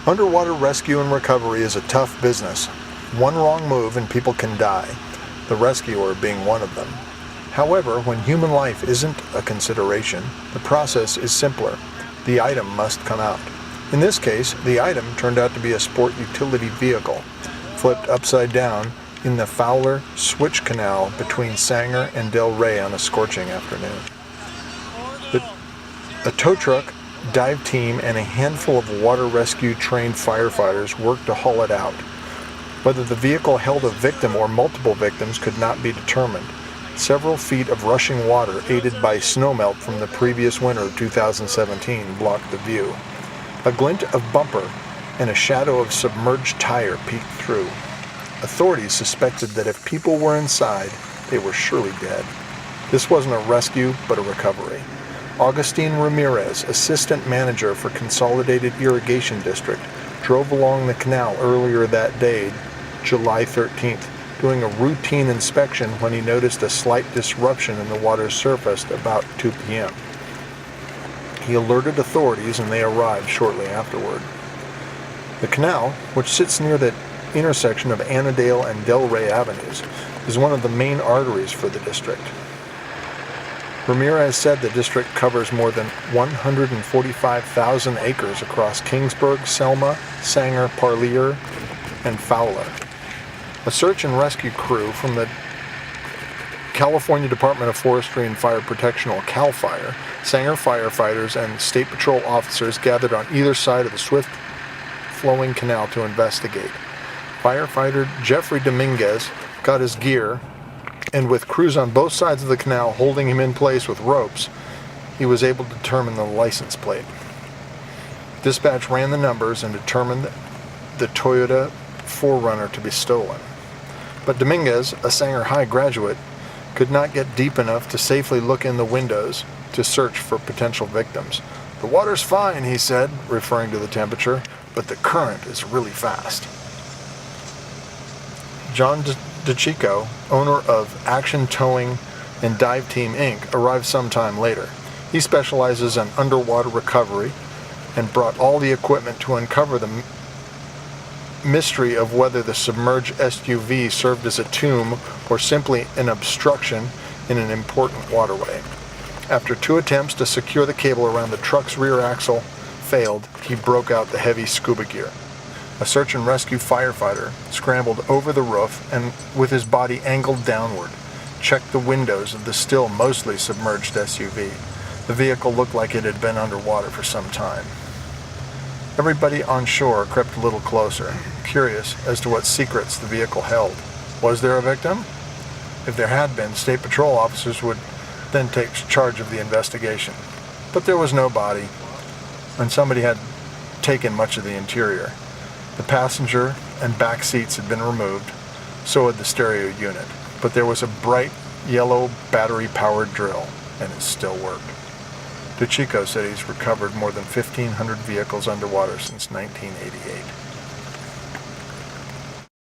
Underwater rescue and recovery is a tough business. One wrong move and people can die, the rescuer being one of them. However, when human life isn't a consideration, the process is simpler. The item must come out. In this case, the item turned out to be a sport utility vehicle, flipped upside down in the Fowler Switch Canal between Sanger and Del Rey on a scorching afternoon. A tow truck, dive team, and a handful of water rescue trained firefighters worked to haul it out. Whether the vehicle held a victim or multiple victims could not be determined. Several feet of rushing water, aided by snowmelt from the previous winter of 2017, blocked the view. A glint of bumper and a shadow of submerged tire peeked through. Authorities suspected that if people were inside, they were surely dead. This wasn't a rescue, but a recovery. Augustine Ramirez, assistant manager for Consolidated Irrigation District, drove along the canal earlier that day, July 13th, doing a routine inspection when he noticed a slight disruption in the water's surface about 2 p.m. He alerted authorities and they arrived shortly afterward. The canal, which sits near the intersection of Annandale and Del Rey Avenues, is one of the main arteries for the district. Ramirez said the district covers more than 145,000 acres across Kingsburg, Selma, Sanger, Parlier, and Fowler. A search and rescue crew from the California Department of Forestry and Fire Protection, or CAL FIRE, Sanger firefighters, and State Patrol officers gathered on either side of the swift-flowing canal to investigate. Firefighter Jeffrey Dominguez got his gear, and with crews on both sides of the canal holding him in place with ropes, he was able to determine the license plate. Dispatch ran the numbers and determined the Toyota 4Runner to be stolen. But Dominguez, a Sanger High graduate, could not get deep enough to safely look in the windows to search for potential victims. "The water's fine," he said, referring to the temperature, "but the current is really fast." John DeChico, owner of Action Towing and Dive Team Inc., arrived sometime later. He specializes in underwater recovery and brought all the equipment to uncover the mystery of whether the submerged SUV served as a tomb or simply an obstruction in an important waterway. After 2 attempts to secure the cable around the truck's rear axle failed, he broke out the heavy scuba gear. A search and rescue firefighter scrambled over the roof and, with his body angled downward, checked the windows of the still mostly submerged SUV. The vehicle looked like it had been underwater for some time. Everybody on shore crept a little closer, curious as to what secrets the vehicle held. Was there a victim? If there had been, State Patrol officers would then take charge of the investigation. But there was no body, and somebody had taken much of the interior. The passenger and back seats had been removed, so had the stereo unit, but there was a bright yellow battery-powered drill, and it still worked. DeChico said he's recovered more than 1,500 vehicles underwater since 1988.